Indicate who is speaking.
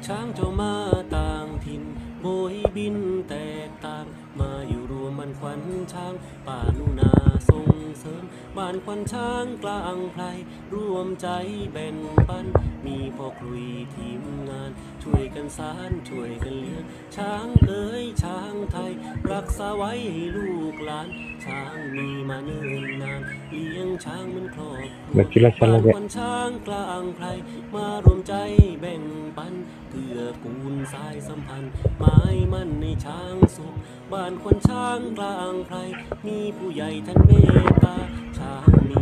Speaker 1: ช้างเจ้ามาต่างถิ่นโบยบินแตกต่างมาอยู่รวมบ้านขวัญช้างป่าลุนาส่งเสริมบ้านขวัญช้างกลางไพรร่วมใจแบ่งปันมีพ่อคลุยทีมงานช่วยกันสานช่วยกันเลี้ยงช้างเอ๋ยช้างไทยรักษาไว้ให้ลูกหลานช้างมีมาเนิ่นนานเลี้ยงช้างเหมือนครอบครัว
Speaker 2: Mesti lah
Speaker 1: บ้าน
Speaker 2: salah
Speaker 1: ค
Speaker 2: dia.
Speaker 1: วันช้างกลางไพรมารวมใจแบ่งปันเกื้อกูลสายสัมพันธ์หมายมั่นในช้างสุขบ้านควันช้างกลางไพรมีผู้ใหญ่ท่านเมตตาช้างมี